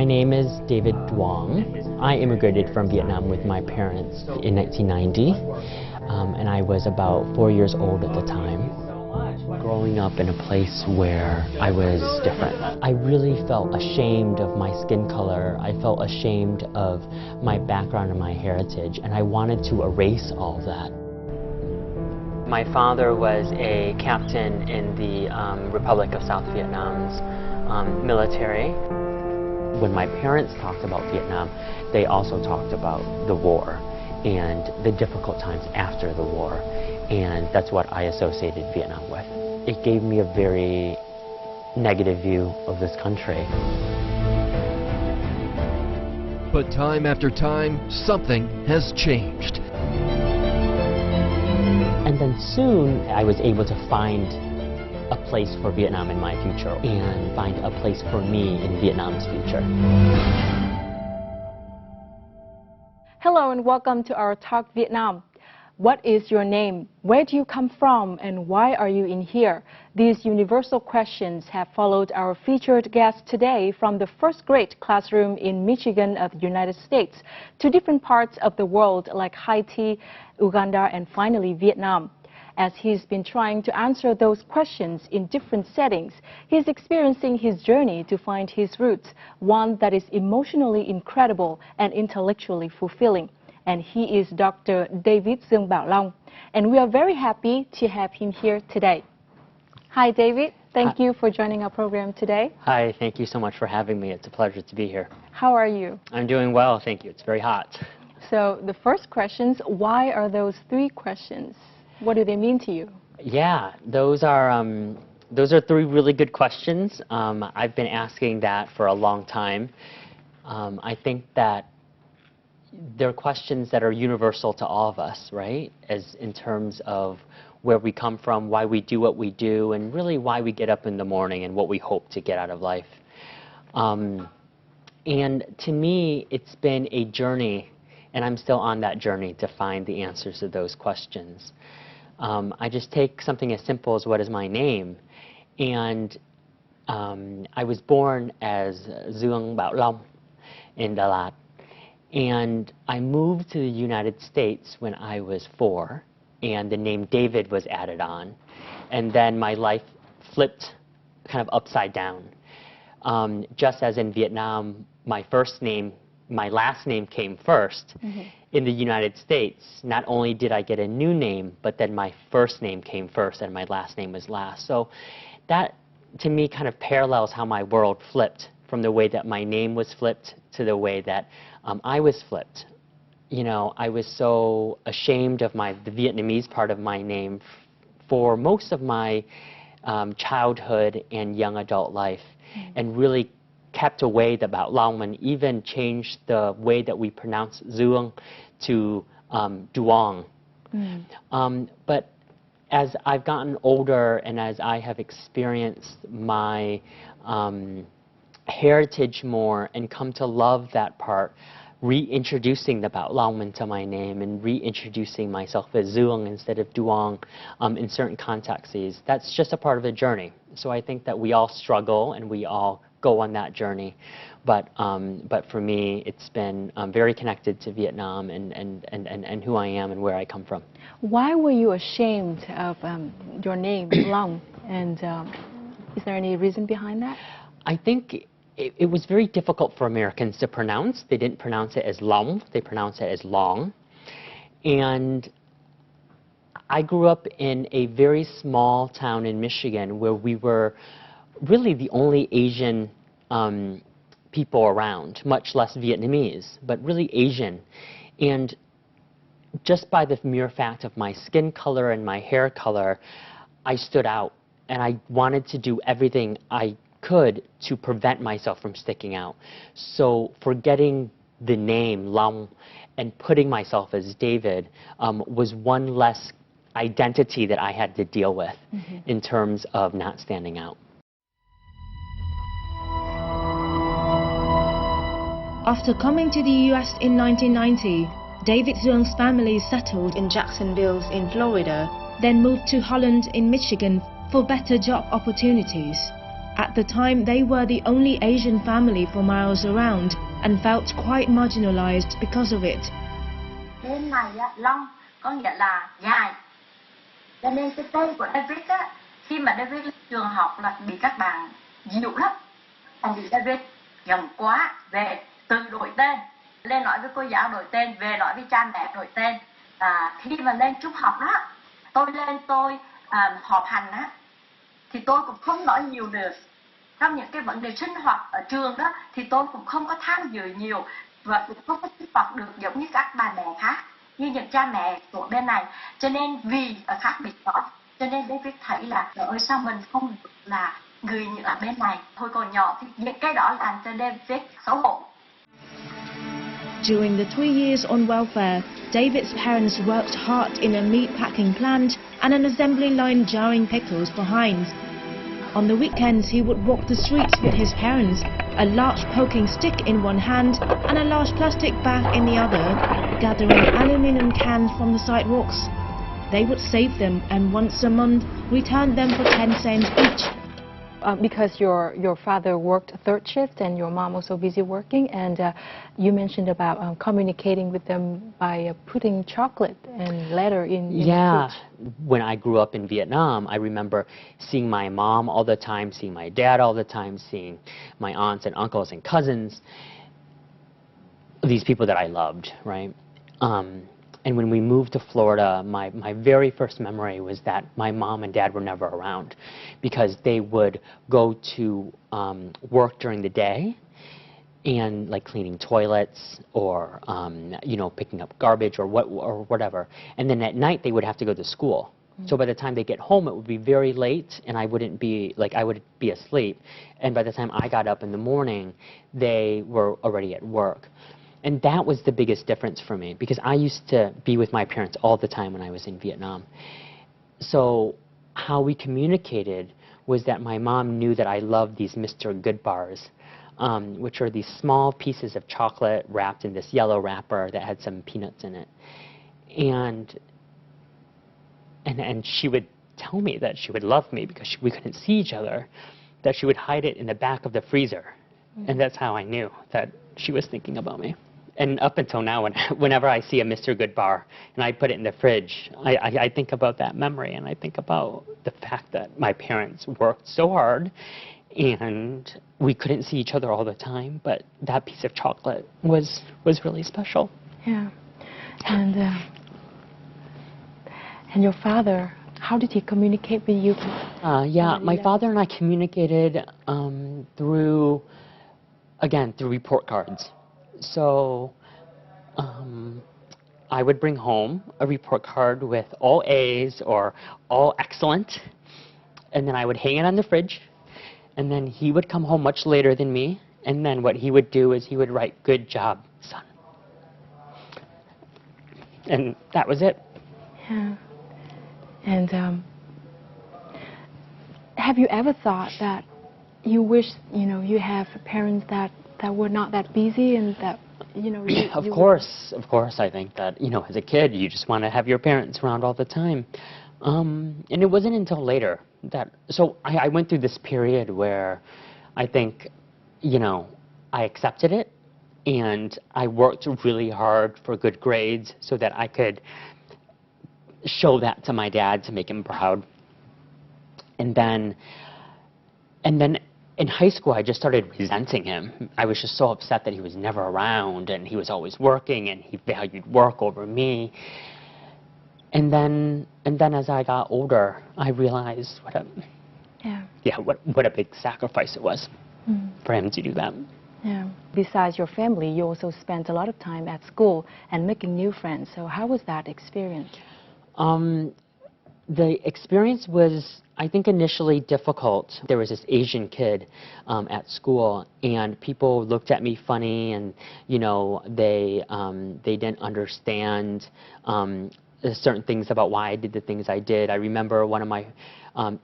name is David Huong. I immigrated from Vietnam with my parents in 1990, and I was about 4 years old at the time. Growing up in a place where I was different, I really felt ashamed of my skin color. I felt ashamed of my background and my heritage, and I wanted to erase all that. My father was a captain in the Republic of South Vietnam's military. When my parents talked about Vietnam, they also talked about the war and the difficult times after the war, and that's what I associated Vietnam with. It gave me a very negative view of this country. But time after time, something has changed. And then soon, I was able to find a place for Vietnam in my future and find a place for me in Vietnam's future. Hello and welcome to our Talk Vietnam. What is your name? Where do you come from? And why are you in here? These universal questions have followed our featured guest today from the first grade classroom in Michigan of the United States to different parts of the world like Haiti, Uganda, and finally Vietnam. As he's been trying to answer those questions in different settings, he's experiencing his journey to find his roots, one that is emotionally incredible and intellectually fulfilling. And he is Dr. David Dương Bảo Long, and we are very happy to have him here today. Hi, David. Thank you for joining our program today. Hi, thank you so much for having me. It's a pleasure to be here. How are you? I'm doing well, thank you. It's very hot. So the first questions, why are those three questions? What do they mean to you? Yeah, those are three really good questions. I've been asking that for a long time. I think that they're questions that are universal to all of us, right? As in terms of where we come from, why we do what we do, and really why we get up in the morning and what we hope to get out of life. And to me, it's been a journey, and I'm still on that journey to find the answers to those questions. I just take something as simple as what is my name, and I was born as Dương Bảo Long in Đà Lạt, and I moved to the United States when I was 4, and the name David was added on, and then my life flipped kind of upside down. Just as in Vietnam, my last name came first. In the United States, not only did I get a new name, but then my first name came first and my last name was last. So that, to me, kind of parallels how my world flipped, from the way that my name was flipped to the way that I was flipped. You know, I was so ashamed of the Vietnamese part of my name for most of my childhood and young adult life, and really kept away the Bảo Long and even changed the way that we pronounce Dương to Duong. But as I've gotten older and as I have experienced my heritage more and come to love that part, reintroducing the Bảo Long into my name and reintroducing myself as Dương instead of Duong in certain contexts, that's just a part of the journey. So I think that we all struggle and we all go on that journey, but for me, it's been very connected to Vietnam and who I am and where I come from. Why were you ashamed of your name, Long? And is there any reason behind that? I think it was very difficult for Americans to pronounce. They didn't pronounce it as Long, they pronounced it as Long. And I grew up in a very small town in Michigan where we were really the only Asian people around, much less Vietnamese, but really Asian. And just by the mere fact of my skin color and my hair color, I stood out, and I wanted to do everything I could to prevent myself from sticking out. So forgetting the name Long and putting myself as David was one less identity that I had to deal with in terms of not standing out. After coming to the US in 1990, David Huong's family settled in Jacksonville in Florida, then moved to Holland in Michigan for better job opportunities. At the time, they were the only Asian family for miles around and felt quite marginalized because of it. Tên này á, Long có nghĩa là dài. Cho nên cái tên của David á, khi mà David lên trường học là bị các bạn dịu lắm. Thằng bị David gần quá, về tự đổi tên. Lên nói với cô giáo đổi tên, về nói với cha mẹ đổi tên. Khi mà lên trung học đó, tôi lên tôi họp hành á, thì tôi cũng không nói nhiều được. Trong những cái vấn đề sinh hoạt ở trường đó, thì tôi cũng không có tham dự nhiều và cũng không có sinh hoạt được giống như các bà mẹ khác, như những cha mẹ của bên này. Cho nên vì khác biệt đó, cho nên David thấy là ở sao mình không được là người như ở bên này. Hồi còn nhỏ thì những cái đó làm cho David xấu hổ. During the 3 years on welfare, David's parents worked hard in a meat packing plant and an assembly line jarring pickles for Heinz. On the weekends, he would walk the streets with his parents, a large poking stick in one hand and a large plastic bag in the other, gathering aluminum cans from the sidewalks. They would save them and once a month return them for 10 cents each. Because your father worked third shift and your mom was so busy working, and you mentioned about communicating with them by putting chocolate and letter in Yeah, fruit. when I grew up in Vietnam, I remember seeing my mom all the time, seeing my dad all the time, seeing my aunts and uncles and cousins, these people that I loved, right? And when we moved to Florida, my very first memory was that my mom and dad were never around because they would go to work during the day and like cleaning toilets or you know, picking up garbage or whatever. And then at night they would have to go to school. So by the time they get home, it would be very late, and I would be asleep. And by the time I got up in the morning, they were already at work. And that was the biggest difference for me, because I used to be with my parents all the time when I was in Vietnam. So how we communicated was that my mom knew that I loved these Mr. Good bars, which are these small pieces of chocolate wrapped in this yellow wrapper that had some peanuts in it. And she would tell me that she would love me because we couldn't see each other, that she would hide it in the back of the freezer. And that's how I knew that she was thinking about me. And up until now, whenever I see a Mr. Good bar and I put it in the fridge, I think about that memory, and I think about the fact that my parents worked so hard and we couldn't see each other all the time, but that piece of chocolate was really special. Yeah. And your father, how did he communicate with you? Yeah, my father and I communicated through report cards. So I would bring home a report card with all A's or all excellent, and then I would hang it on the fridge, and then he would come home much later than me, and then what he would do is he would write, "Good job, son." And that was it. Yeah. And have you ever thought that you wish, you know, you have parents that were not that busy and that, you know... Of course, I think that, you know, as a kid, you just want to have your parents around all the time. And it wasn't until later that... So I went through this period where I think, you know, I accepted it, and I worked really hard for good grades so that I could show that to my dad to make him proud. And then in high school, I just started resenting him. I was just so upset that he was never around, and he was always working, and he valued work over me. And then as I got older, I realized what a big sacrifice it was for him to do that. Yeah. Besides your family, you also spent a lot of time at school and making new friends. So how was that experience? The experience was, I think, initially difficult. There was this Asian kid at school, and people looked at me funny, and you know, they didn't understand certain things about why I did the things I did. I remember one of my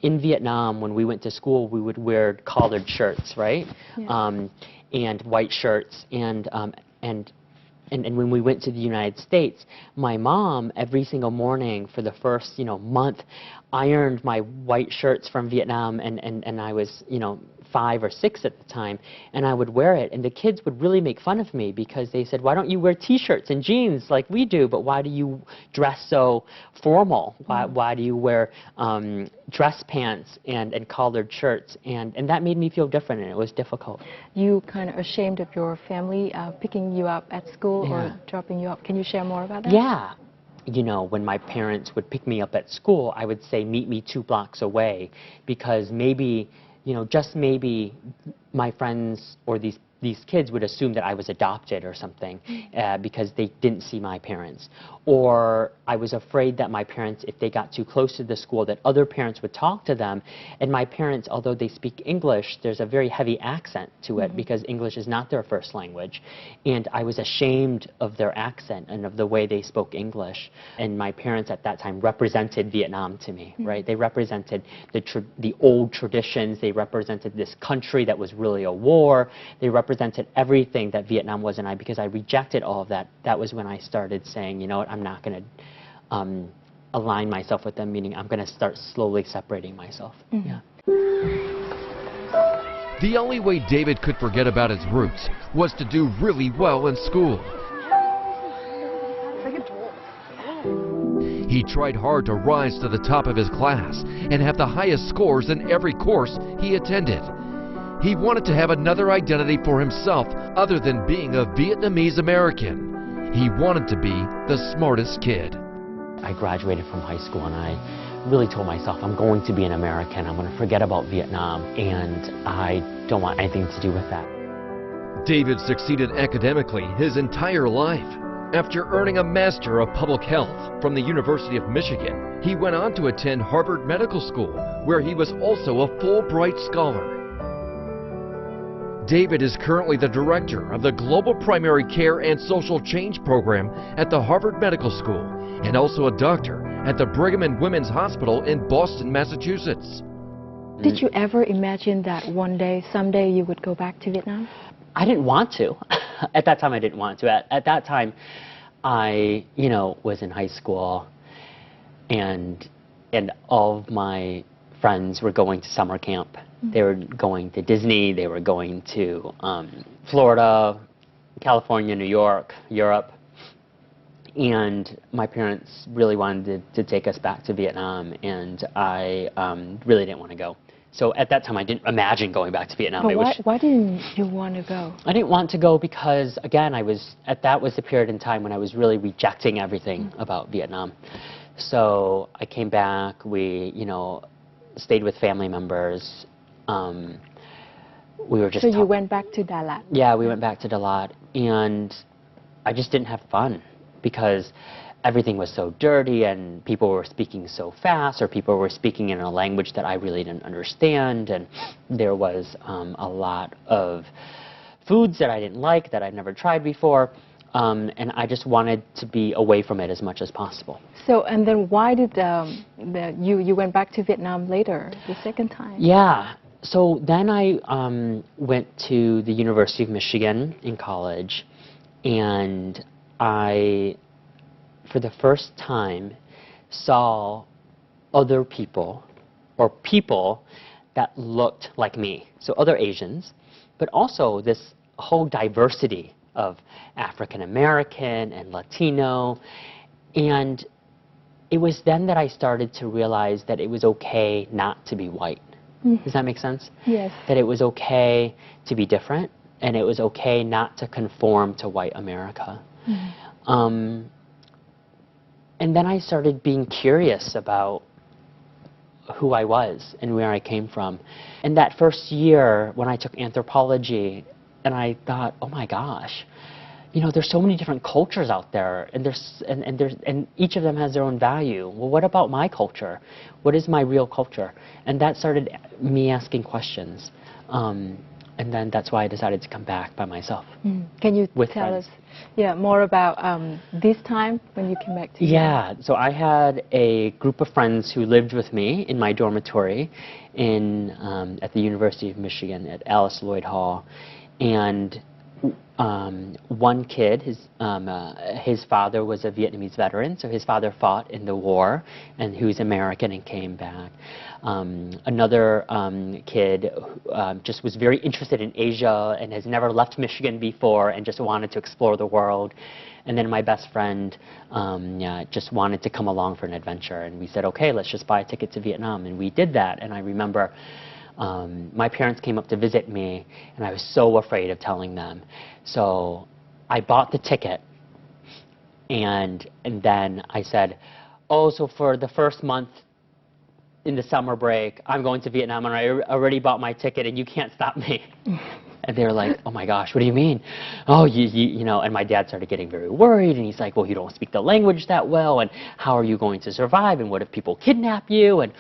in Vietnam, when we went to school, we would wear collared shirts, right? Yeah. And white shirts, and when we went to the United States, my mom, every single morning for the first, you know, month, ironed my white shirts from Vietnam, and I was, you know, 5 or 6 at the time, and I would wear it, and the kids would really make fun of me because they said, why don't you wear t-shirts and jeans like we do, but why do you dress so formal? Why do you wear dress pants and collared shirts? And that made me feel different, and it was difficult. You kind of ashamed of your family picking you up at school or dropping you up. Can you share more about that? Yeah. You know, when my parents would pick me up at school, I would say, meet me 2 blocks away, because maybe, you know, just maybe my friends or these kids would assume that I was adopted or something because they didn't see my parents. Or I was afraid that my parents, if they got too close to the school, that other parents would talk to them. And my parents, although they speak English, there's a very heavy accent to it because English is not their first language. And I was ashamed of their accent and of the way they spoke English. And my parents at that time represented Vietnam to me, right? They represented the old traditions. They represented this country that was really a war. They represented everything that Vietnam was, and because I rejected all of that, that was when I started saying, you know what, I'm not going to align myself with them, meaning I'm going to start slowly separating myself. Yeah. The only way David could forget about his roots was to do really well in school. He tried hard to rise to the top of his class and have the highest scores in every course he attended. He wanted to have another identity for himself other than being a Vietnamese American. He wanted to be the smartest kid. I graduated from high school and I really told myself, I'm going to be an American. I'm going to forget about Vietnam, and I don't want anything to do with that. David succeeded academically his entire life. After earning a Master of Public Health from the University of Michigan, he went on to attend Harvard Medical School, where he was also a Fulbright scholar. David is currently the director of the Global Primary Care and Social Change Program at the Harvard Medical School, and also a doctor at the Brigham and Women's Hospital in Boston, Massachusetts. Did you ever imagine that one day, someday, you would go back to Vietnam? I didn't want to. At that time, I didn't want to. At that time, I, you know, was in high school, and all of my friends were going to summer camp. They were going to Disney, they were going to Florida, California, New York, Europe. And my parents really wanted to take us back to Vietnam, and I really didn't want to go. So at that time, I didn't imagine going back to Vietnam. But why didn't you want to go? I didn't want to go because, again, that was the period in time when I was really rejecting everything about Vietnam. So I came back, we, you know, stayed with family members. We were just. So you went back to Dalat? Yeah, we went back to Dalat, and I just didn't have fun because everything was so dirty, and people were speaking so fast, or people were speaking in a language that I really didn't understand, and there was a lot of foods that I didn't like, that I'd never tried before, and I just wanted to be away from it as much as possible. So, and then why did you went back to Vietnam later, the second time? Yeah. So then I went to the University of Michigan in college, and I, for the first time, saw other people, or people that looked like me. So other Asians, but also this whole diversity of African American and Latino. And it was then that I started to realize that it was okay not to be white. Does that make sense? Yes. That it was okay to be different, and it was okay not to conform to white America. And then I started being curious about who I was and where I came from. And that first year when I took anthropology, and I thought, oh my gosh, you know, there's so many different cultures out there, and each of them has their own value. Well, what about my culture? What is my real culture? And that started me asking questions. And then that's why I decided to come back by myself. Can you with tell friends. us more about this time when you came back to Yeah, so I had a group of friends who lived with me in my dormitory at the University of Michigan at Alice Lloyd Hall. And one kid, his father was a Vietnamese veteran, so his father fought in the war, and he was American and came back. Another kid just was very interested in Asia and has never left Michigan before and just wanted to explore the world. And then my best friend just wanted to come along for an adventure, and we said, okay, let's just buy a ticket to Vietnam, and we did that. And I remember my parents came up to visit me, and I was so afraid of telling them. So I bought the ticket, and then I said, oh, so for the first month in the summer break, I'm going to Vietnam, and I already bought my ticket, and you can't stop me. And they were like, oh my gosh, what do you mean? Oh, you know, and my dad started getting very worried, and he's like, well, you don't speak the language that well, and how are you going to survive, and what if people kidnap you, and,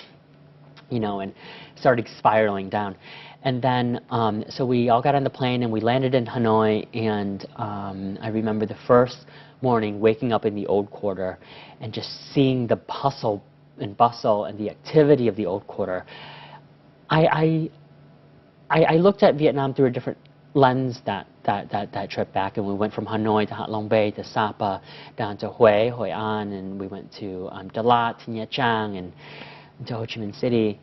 you know, and started spiraling down. And then, so we all got on the plane, and we landed in Hanoi, and I remember the first morning waking up in the Old Quarter and just seeing the hustle and bustle and the activity of the Old Quarter. I looked at Vietnam through a different lens that trip back, and we went from Hanoi to Hạ Long Bay to Sapa, down to Hue, Hoi An, and we went to Dalat, to Nha Trang, and to Ho Chi Minh City.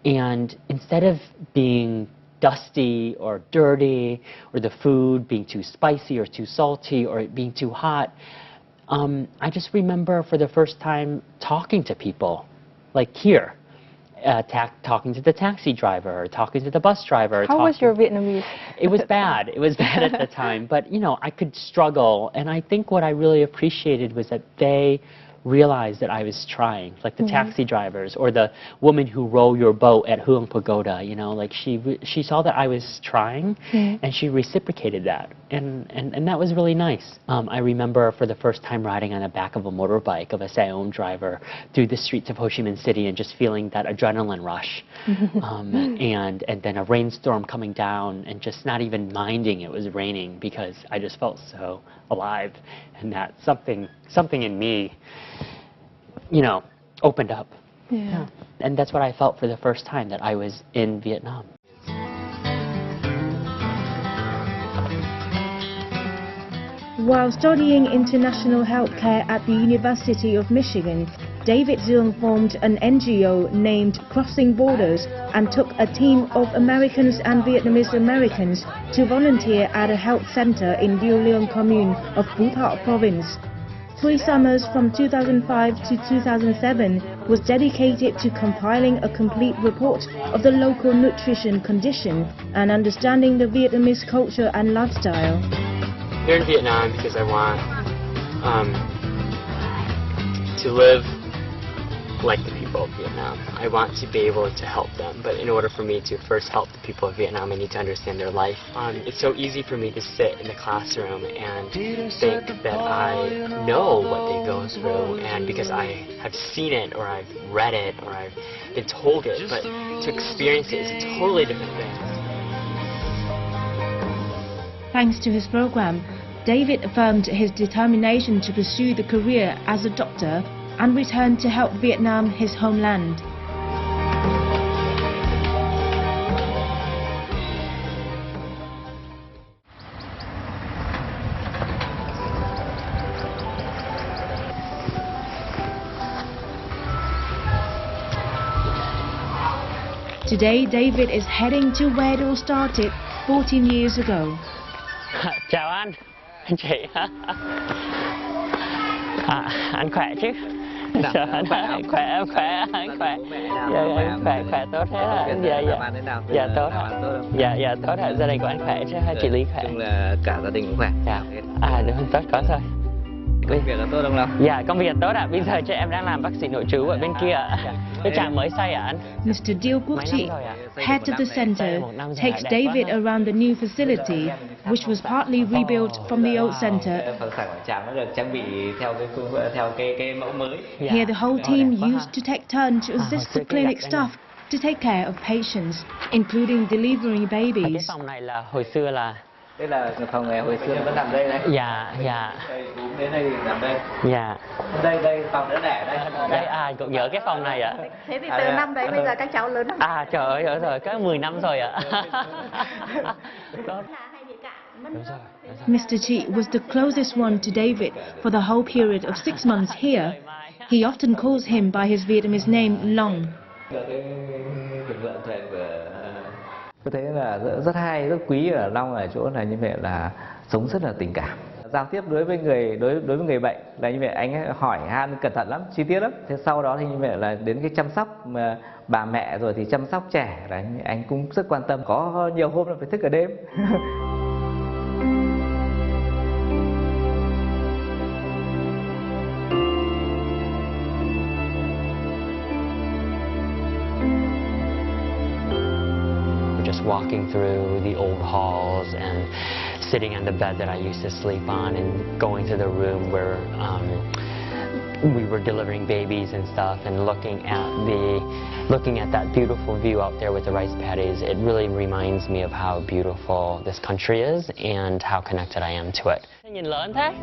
And instead of being dusty or dirty, or the food being too spicy or too salty or it being too hot, I just remember for the first time talking to people, like here. Talking to the taxi driver, or talking to the bus driver. How was your Vietnamese? It was bad. It was bad at the time. But, you know, I could struggle. And I think what I really appreciated was that they realized that I was trying, like the taxi drivers or the woman who row your boat at Huong Pagoda, you know, like she saw that I was trying, and she reciprocated that, and that was really nice. I remember for the first time riding on the back of a motorbike of a Xe-ôm driver through the streets of Ho Chi Minh City and just feeling that adrenaline rush, and then a rainstorm coming down and just not even minding it was raining because I just felt so alive, and that something in me, you know, opened up. Yeah. And that's what I felt for the first time, that I was in Vietnam. While studying international healthcare at the University of Michigan, David Duong formed an NGO named Crossing Borders and took a team of Americans and Vietnamese Americans to volunteer at a health center in Điêu Lương commune of Phú Thọ province. 3 summers from 2005 to 2007 was dedicated to compiling a complete report of the local nutrition condition and understanding the Vietnamese culture and lifestyle. Here in Vietnam because I want to live like the people of Vietnam. I want to be able to help them, but in order for me to first help the people of Vietnam, I need to understand their life. It's so easy for me to sit in the classroom and think that I know what they go through, and because I have seen it, or I've read it, or I've been told it, but to experience it is a totally different thing. Thanks to his program, David affirmed his determination to pursue the career as a doctor and returned to help Vietnam, his homeland. Today, David is heading to where it all started 14 years ago. Chào anh chị. Anh khỏe chứ? Chào anh, khỏe, anh khỏe. Khỏe tốt thế hả? Dạ tốt ạ. Dạ tốt ạ. Gia đình của anh khỏe chứ? Chị Lý khỏe? Chung là cả gia đình cũng khỏe. Dạ. Được, tốt có rồi. Công việc là tốt không nào? Dạ, công việc tốt ạ. Bây giờ chị em đang làm bác sĩ nội trú ở bên kia ạ. Cái trạm mới xây ạ anh. Mr. Điêu Quốc Trị, head of the center, takes David around the new facility, which was partly rebuilt from the old center. Phần sảnh của trạm nó được trang bị theo cái mẫu mới. Here the whole team used to take turns to assist the clinic staff to take care of patients, including delivering Cái babies. phòng này là hồi xưa là Đây là phòng này hồi xưa vẫn nằm đây đấy. Dạ. Đây đúng đến đây thì nằm đây. Dạ. Đây phòng đỡ đẻ đây. Đây cũng nhớ cái phòng này ạ. Thế thì từ năm đấy bây giờ các cháu lớn lắm. Trời ơi, rồi có 10 năm rồi ạ. Mr. Chi was the closest one to David for the whole period of 6 months here. He often calls him by his Vietnamese name Long. Tôi thấy là rất hay, rất quý ở Long ở chỗ là như vậy là sống rất là tình cảm. Giao tiếp đối với người bệnh là như vậy, anh ấy hỏi han cẩn thận lắm, chi tiết lắm. Thế sau đó thì như vậy là đến cái chăm sóc mà bà mẹ rồi thì chăm sóc trẻ là anh cũng rất quan tâm. Có nhiều hôm là phải thức cả đêm. Just walking through the old halls and sitting on the bed that I used to sleep on and going to the room where we were delivering babies and stuff and looking at that beautiful view out there with the rice paddies. It really reminds me of how beautiful this country is and how connected I am to it. Nhìn lớn thế,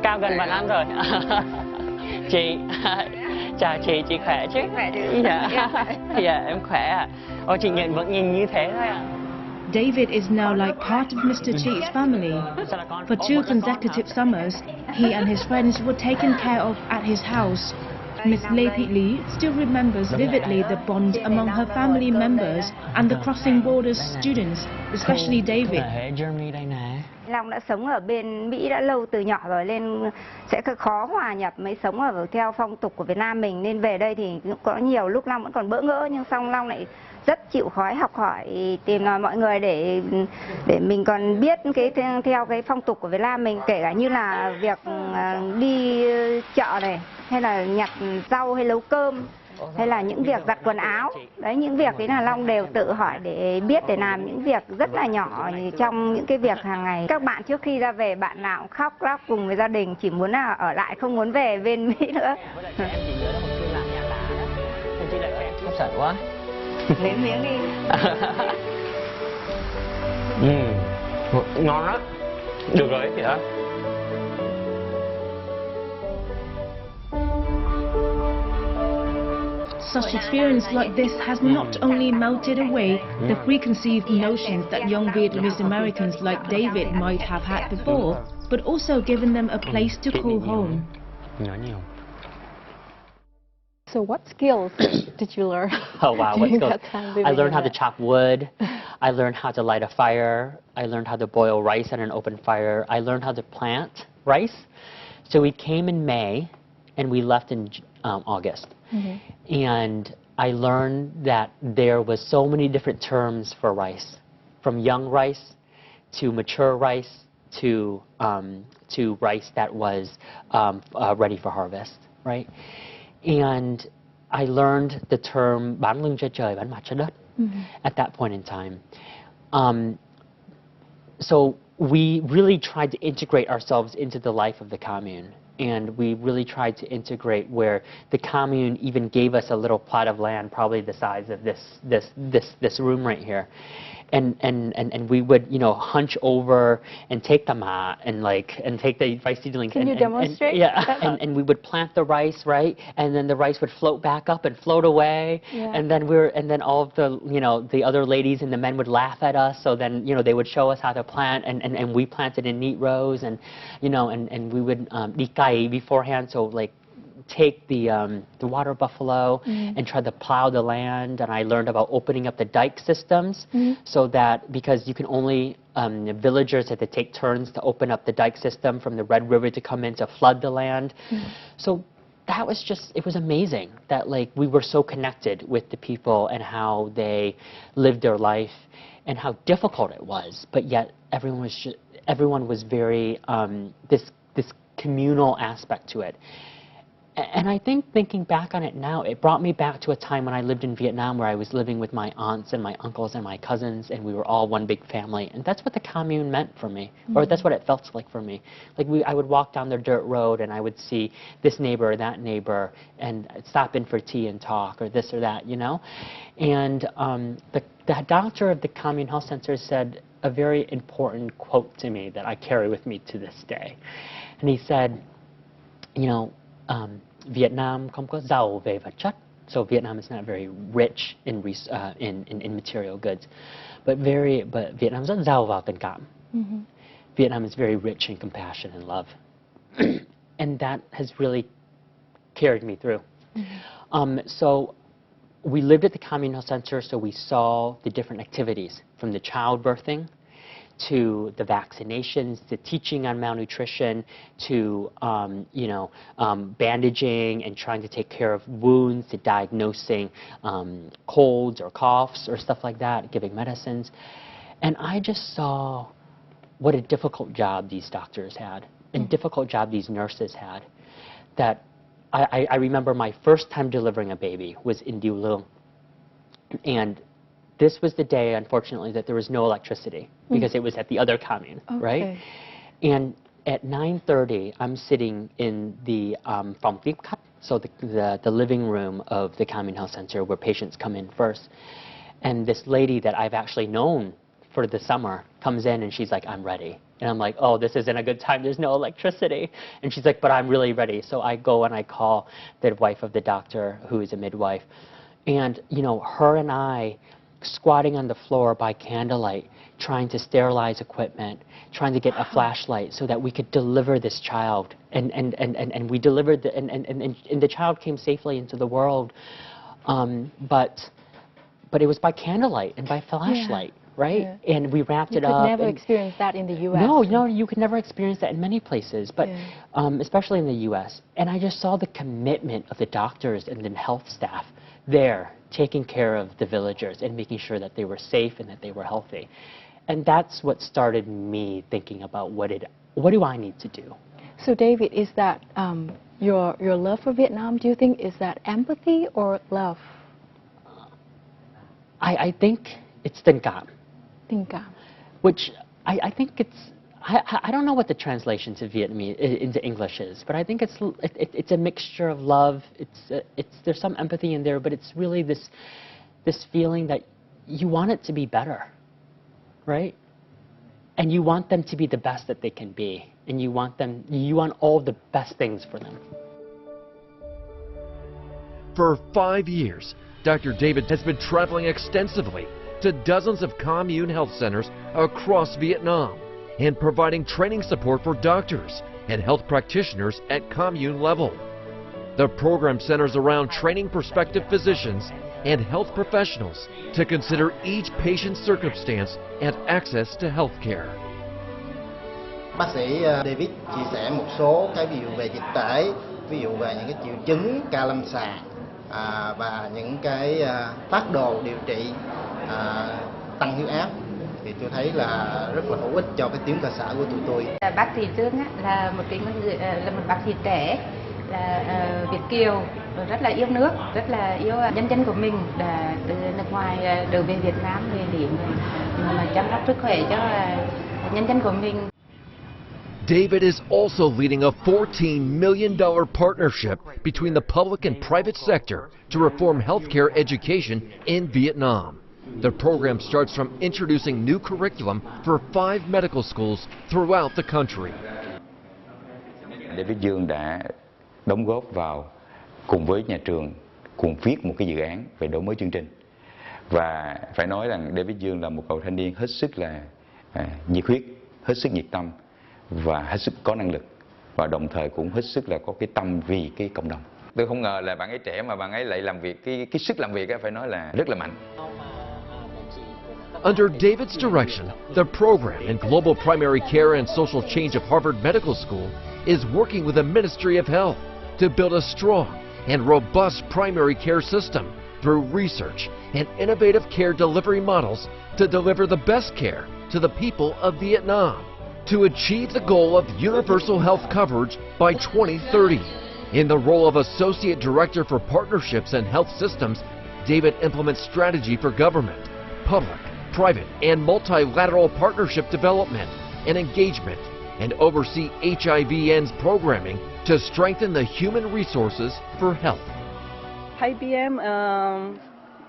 cao gần bằng anh rồi. Chị, chào chị khỏe chứ? Dạ, em khỏe ạ. Ồ, chị vẫn nhìn như thế thôi ạ. David is now like part of Mr. Chi's family. For 2 consecutive summers, he and his friends were taken care of at his house. Miss Lê Thị Lý still remembers vividly the bond among her family members and the crossing borders students, especially David. Long đã sống ở bên Mỹ đã lâu từ nhỏ rồi nên sẽ khó hòa nhập mới sống ở theo phong tục của Việt Nam mình, nên về đây thì có nhiều lúc Long vẫn còn bỡ ngỡ, nhưng xong Long lại rất chịu khó học hỏi, tìm mọi người để mình còn biết theo cái phong tục của Việt Nam mình, kể cả như là việc đi chợ này, hay là nhặt rau hay nấu cơm, hay là những việc giặt quần áo. Đấy, những việc đấy là Long đều tự hỏi để biết, để làm những việc rất là nhỏ trong những cái việc hàng ngày. Các bạn trước khi ra về, bạn nào cũng khóc lóc cùng với gia đình, chỉ muốn là ở lại, không muốn về bên Mỹ nữa. Hấp dẫn quá. Lấy miếng đi. Ngon đó. Được rồi chị đó. Such experience like this has not only melted away the preconceived notions that young Vietnamese Americans like David might have had before, but also given them a place to call home. So what skills did you learn? Oh wow, what during skills? that time living I learned in how to that? chop wood. I learned how to light a fire. I learned how to boil rice at an open fire. I learned how to plant rice. So we came in May and we left in August. And I learned that there was so many different terms for rice, from young rice to mature rice to rice that was ready for harvest, right? And I learned the term bán lưng cho trời, bán mặt cho đất at that point in time. So we really tried to integrate ourselves into the life of the commune. And we really tried to integrate where the commune even gave us a little plot of land, probably the size of this room right here. And we would, you know, hunch over and take the ma and take the rice seedlings. Can you demonstrate? And we would plant the rice, right? And then the rice would float back up and float away. Yeah. And then all of the, you know, the other ladies and the men would laugh at us. So then, you know, they would show us how to plant, and we planted in neat rows, and you know, and we would đi cày beforehand. So like, take the water buffalo and try to plow the land, and I learned about opening up the dike systems so that, because you can only villagers had to take turns to open up the dike system from the Red River to come in to flood the land. So that was just, it was amazing that like we were so connected with the people and how they lived their life and how difficult it was, but yet everyone was very this communal aspect to it. And I think thinking back on it now, it brought me back to a time when I lived in Vietnam, where I was living with my aunts and my uncles and my cousins, and we were all one big family. And that's what the commune meant for me, or that's what it felt like for me. Like I would walk down the dirt road and I would see this neighbor or that neighbor and stop in for tea and talk, or this or that, you know. And the doctor of the commune health center said a very important quote to me that I carry with me to this day. And he said, you know, Vietnam không có giàu về vật chất, so Vietnam is not very rich in material goods, but Vietnam rất giàu vào tình cảm. Vietnam is very rich in compassion and love. And that has really carried me through. So we lived at the Commune Health Center, so we saw the different activities, from the childbirthing to the vaccinations, to teaching on malnutrition, to bandaging and trying to take care of wounds, to diagnosing colds or coughs or stuff like that, giving medicines. And I just saw what a difficult job these doctors had, and difficult job these nurses had. That I remember my first time delivering a baby was in Dieu Long. And this was the day, unfortunately, that there was no electricity because it was at the other commune, right? And at 9:30, I'm sitting in the phòng tiếp khách, so the living room of the Commune Health Center where patients come in first. And this lady that I've actually known for the summer comes in and she's like, I'm ready. And I'm like, oh, this isn't a good time, there's no electricity. And she's like, but I'm really ready. So I go and I call the wife of the doctor, who is a midwife. And, her and I, squatting on the floor by candlelight, trying to sterilize equipment, trying to get a flashlight so that we could deliver this child. And we delivered, and the child came safely into the world. But it was by candlelight and by flashlight. Right? Yeah. And we wrapped it up. You could never experience that in the U.S. No, you could never experience that in many places, but especially in the U.S. And I just saw the commitment of the doctors and the health staff there, taking care of the villagers and making sure that they were safe and that they were healthy. And that's what started me thinking about what do I need to do? So David, is that your love for Vietnam, do you think, is that empathy or love? I think it's tình cảm. Which I think it's, I don't know what the translation to Vietnamese into English is, but I think it's a mixture of love. There's some empathy in there, but it's really this feeling that you want it to be better, right? And you want them to be the best that they can be, and you want all the best things for them. For 5 years, Dr. David has been traveling extensively to dozens of commune health centers across Vietnam and providing training support for doctors and health practitioners at commune level. The program centers around training prospective physicians and health professionals to consider each patient's circumstance and access to health care. Bác sĩ David chia sẻ một số cái ví dụ về dịch tễ, ví dụ về những cái triệu chứng ca lâm sàng và những cái phác đồ điều trị tăng huyết áp, thì tôi thấy là rất là hữu ích cho cái tuyến cơ sở của tụi tôi. Bác sĩ Dương là một bác sĩ trẻ, là Việt kiều, rất là yêu nước, rất là yêu nhân dân của mình, đã từ nước ngoài trở về Việt Nam để mà chăm sóc sức khỏe cho nhân dân của mình. David is also leading a $14 million partnership between the public and private sector to reform healthcare education in Vietnam. The program starts from introducing new curriculum for 5 medical schools throughout the country. David Dương đã đóng góp vào cùng với nhà trường cùng viết một cái dự án về đổi mới chương trình. Và phải nói rằng David Dương là một cậu thanh niên hết sức là nhiệt huyết, hết sức nhiệt tâm và hết sức có năng lực, và đồng thời cũng hết sức là có cái tâm vì cái cộng đồng. Tôi không ngờ là bạn ấy trẻ mà bạn ấy lại làm việc, cái sức làm việc phải nói là rất là mạnh. Under David's direction, the program in Global Primary Care and Social Change of Harvard Medical School is working with the Ministry of Health to build a strong and robust primary care system through research and innovative care delivery models to deliver the best care to the people of Vietnam to achieve the goal of universal health coverage by 2030. In the role of Associate Director for Partnerships and Health Systems, David implements strategy for government, public, private, and multilateral partnership development and engagement, and oversee HIV/AIDS programming to strengthen the human resources for health. IBM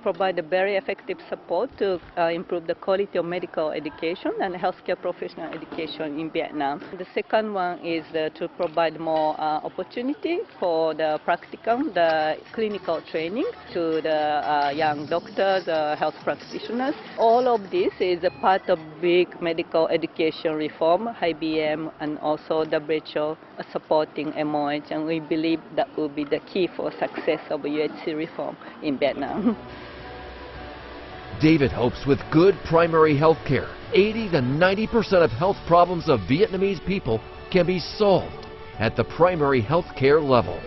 provide a very effective support to improve the quality of medical education and healthcare professional education in Vietnam. The second one is to provide more opportunity for the practicum, the clinical training to the young doctors, health practitioners. All of this is a part of big medical education reform, IBM and also WHO supporting MOH, and we believe that will be the key for success of UHC reform in Vietnam. David hopes with good primary health care, 80 to 90% of health problems of Vietnamese people can be solved at the primary health care level.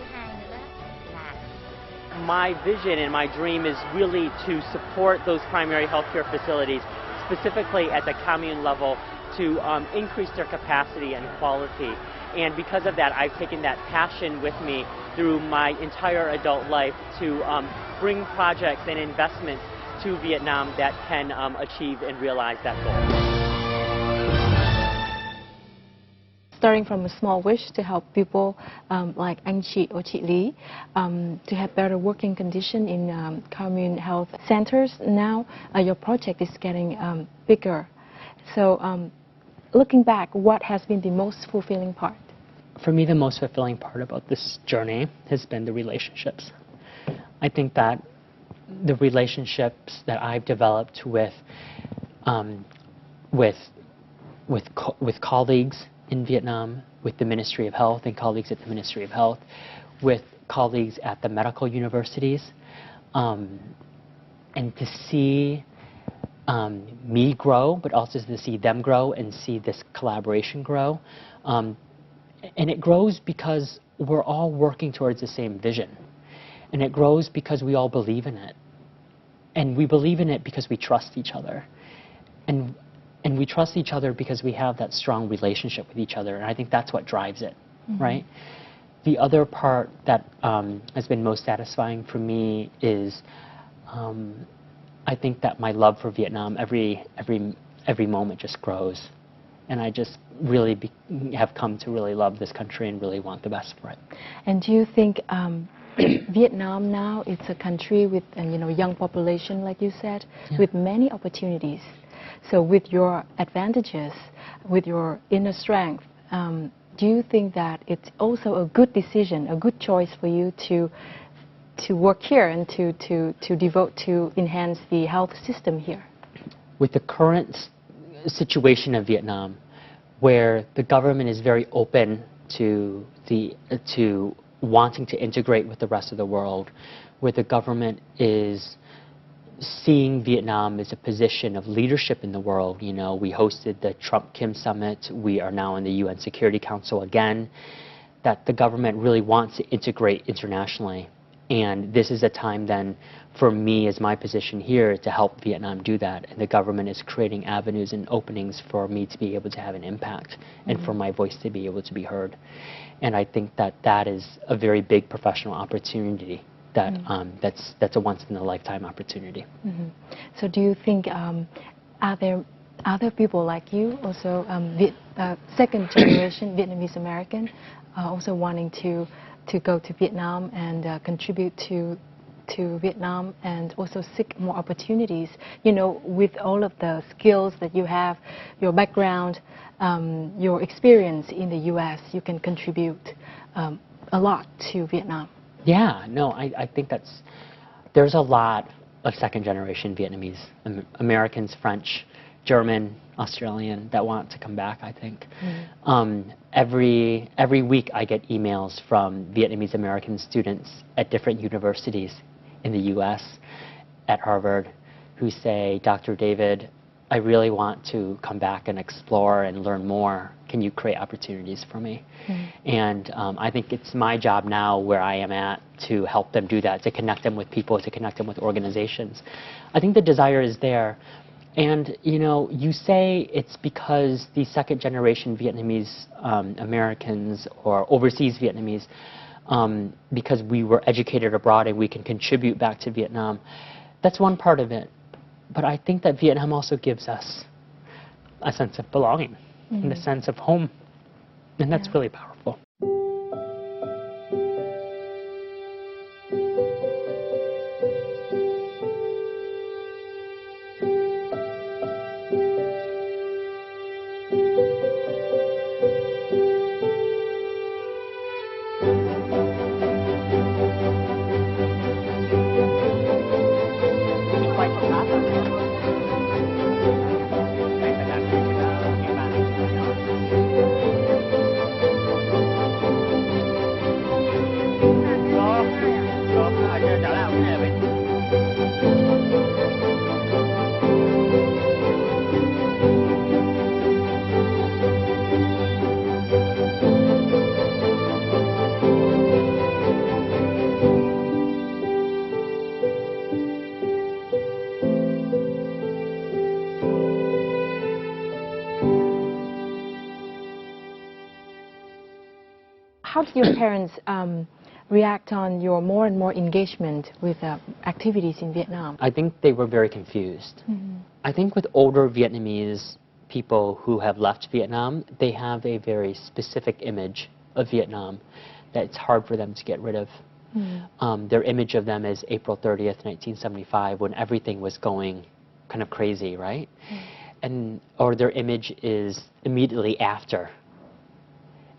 My vision and my dream is really to support those primary healthcare facilities, specifically at the commune level, to increase their capacity and quality. And because of that, I've taken that passion with me through my entire adult life to bring projects and investments to Vietnam that can achieve and realize that goal. Starting from a small wish to help people like anh chị or chị Lý to have better working condition in commune health centers. Now your project is getting bigger. So looking back, what has been the most fulfilling part? For me, the most fulfilling part about this journey has been the relationships. I think that the relationships that I've developed with colleagues in Vietnam, with the Ministry of Health and colleagues at the Ministry of Health, with colleagues at the medical universities, and to see me grow, but also to see them grow and see this collaboration grow. And it grows because we're all working towards the same vision. And it grows because we all believe in it. And we believe in it because we trust each other. And we trust each other because we have that strong relationship with each other. And I think that's what drives it, right? The other part that has been most satisfying for me is I think that my love for Vietnam, every moment just grows. And I just really have come to really love this country and really want the best for it. And do you think Vietnam now, it's a country with young population, like you said, with many opportunities. So with your advantages, with your inner strength, do you think that it's also a good decision, a good choice for you to work here and to devote to enhance the health system here? With the current situation of Vietnam, where the government is very open to wanting to integrate with the rest of the world, where the government is seeing Vietnam as a position of leadership in the world. You know, we hosted the Trump-Kim summit. We are now in the UN Security Council again. That the government really wants to integrate internationally. And this is a time then for me, as my position here, to help Vietnam do that. And the government is creating avenues and openings for me to be able to have an impact and for my voice to be able to be heard. And I think that that is a very big professional opportunity. That that's a once-in-a-lifetime opportunity. So do you think, are there other people like you, also second-generation Vietnamese American, also wanting to go to Vietnam and contribute to Vietnam and also seek more opportunities? You know, with all of the skills that you have, your background, your experience in the U.S., you can contribute a lot to Vietnam. Yeah, no, I think there's a lot of second-generation Vietnamese, Americans, French, German, Australian, that want to come back, I think. Every week I get emails from Vietnamese American students at different universities in the U.S., at Harvard, who say, Dr. David, I really want to come back and explore and learn more. Can you create opportunities for me? And I think it's my job now, where I am at, to help them do that, to connect them with people, to connect them with organizations. I think the desire is there. And, you know, you say it's because the second-generation Vietnamese Americans or overseas Vietnamese, because we were educated abroad and we can contribute back to Vietnam. That's one part of it. But I think that Vietnam also gives us a sense of belonging and a sense of home. And that's really powerful. trả lời vấn đề này. How did your parents react on your more and more engagement with activities in Vietnam? I think they were very confused. I think with older Vietnamese people who have left Vietnam, they have a very specific image of Vietnam that it's hard for them to get rid of. Their image of them is April 30th, 1975, when everything was going kind of crazy, right? Or their image is immediately after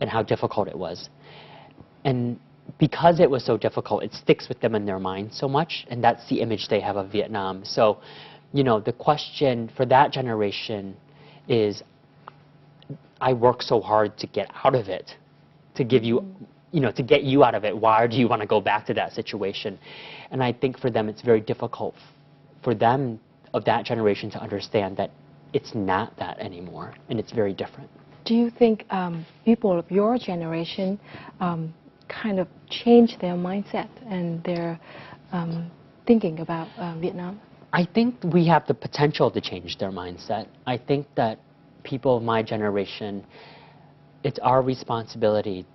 and how difficult it was. And because it was so difficult, it sticks with them in their mind so much, and that's the image they have of Vietnam. So, you know, the question for that generation is, I work so hard to get out of it, to give you, you know, to get you out of it. Why do you want to go back to that situation? And I think for them, it's very difficult for them of that generation to understand that it's not that anymore, and it's very different. Do you think people of your generation kind of change their mindset and their thinking about Vietnam? I think we have the potential to change their mindset. I think that people of my generation, it's our responsibility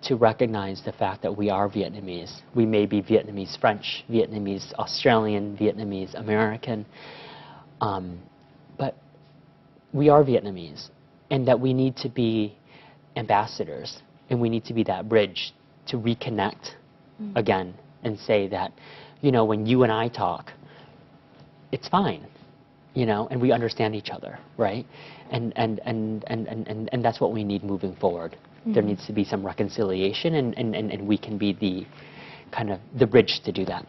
to recognize the fact that we are Vietnamese. We may be Vietnamese French, Vietnamese Australian, Vietnamese American, but we are Vietnamese, and that we need to be ambassadors, and we need to be that bridge to reconnect again and say that, you know, when you and I talk, it's fine, you know, and we understand each other, right? And that's what we need moving forward. There needs to be some reconciliation, and we can be the kind of the bridge to do that.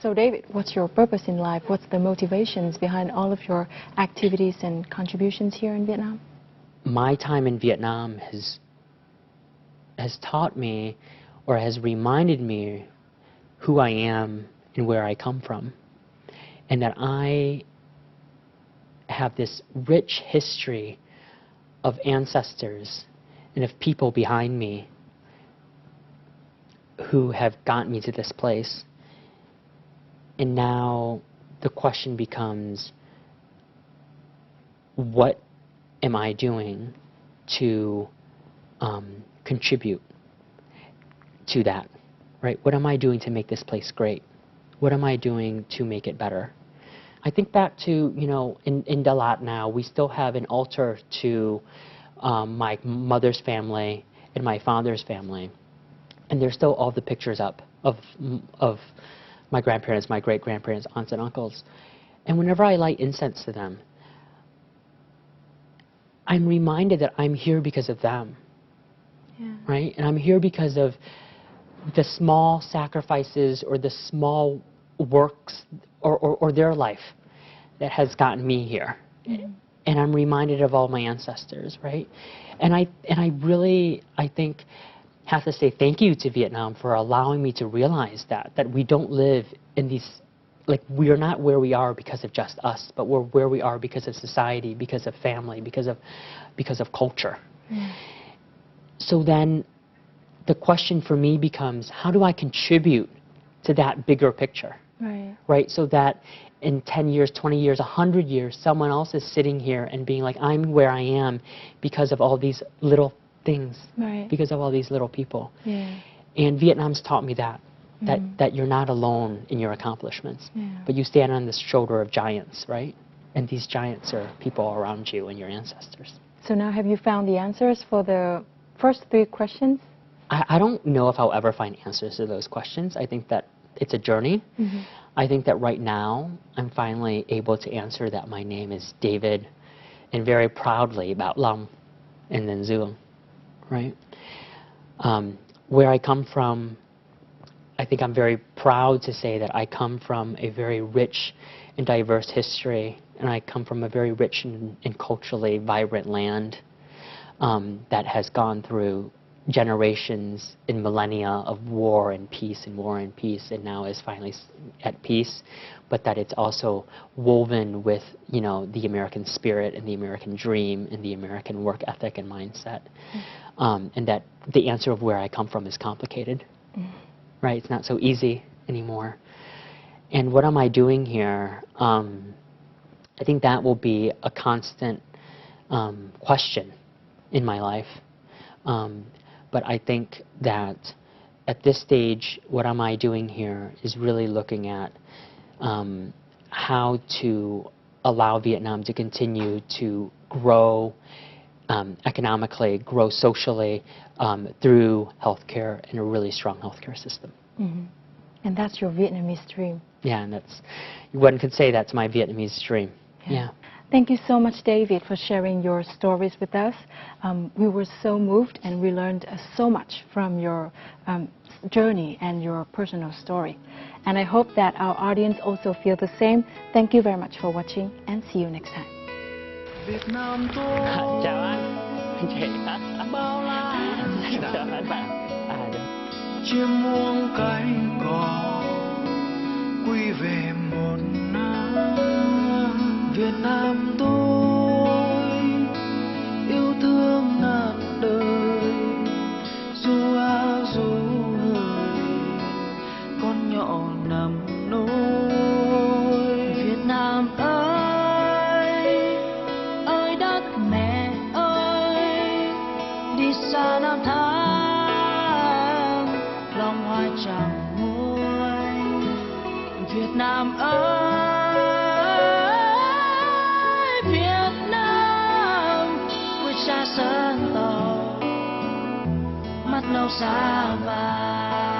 So David, what's your purpose in life? What's the motivations behind all of your activities and contributions here in Vietnam? My time in Vietnam has taught me, or has reminded me, who I am and where I come from, and that I have this rich history of ancestors and of people behind me who have gotten me to this place. And now the question becomes, what am I doing to contribute to that, right? What am I doing to make this place great? What am I doing to make it better? I think back to, you know, in TL8 now, we still have an altar to my mother's family and my father's family. And there's still all the pictures up of my grandparents, my great-grandparents, aunts and uncles. And whenever I light incense to them, I'm reminded that I'm here because of them, right? And I'm here because of the small sacrifices or the small works or their life that has gotten me here. And I'm reminded of all my ancestors, right? And I really, I think, have to say thank you to Vietnam for allowing me to realize that we don't live in these, like, we are not where we are because of just us, but we're where we are because of society, because of family, because of culture. So then the question for me becomes, how do I contribute to that bigger picture? Right? So that in 10 years, 20 years, 100 years, someone else is sitting here and being like, I'm where I am because of all these little things, because of all these little people. And Vietnam's taught me that you're not alone in your accomplishments, but you stand on the shoulder of giants, right? And these giants are people around you and your ancestors. So now have you found the answers for the first 3 questions? I don't know if I'll ever find answers to those questions. I think that it's a journey. I think that right now I'm finally able to answer that my name is David, and very proudly about Long and then Duong, right? Where I come from, I think I'm very proud to say that I come from a very rich and diverse history, and I come from a very rich and culturally vibrant land that has gone through generations in millennia of war and peace and war and peace, and now is finally at peace, but that it's also woven with, you know, the American spirit and the American dream and the American work ethic and mindset, and that the answer of where I come from is complicated, right? It's not so easy anymore. And what am I doing here? I think that will be a constant question in my life. But I think that at this stage, what am I doing here is really looking at how to allow Vietnam to continue to grow economically, grow socially through healthcare and a really strong healthcare system. And that's your Vietnamese dream. Yeah, and that's, one could say that's my Vietnamese dream. Yeah. Thank you so much, David, for sharing your stories with us. We were so moved and we learned so much from your journey and your personal story. And I hope that our audience also feel the same. Thank you very much for watching and see you next time. Chào anh. Chị. Chào anh bạn. Chim muông cánh cỏ quy về một Việt Nam tôi yêu thương ngàn đời, dù áo dù hời con nhỏ nằm nôi. Việt Nam ơi, ơi đất mẹ ơi, đi xa năm tháng lòng hoa chẳng nguôi. Việt Nam ơi, xa sân tàu mắt nâu xa vàng.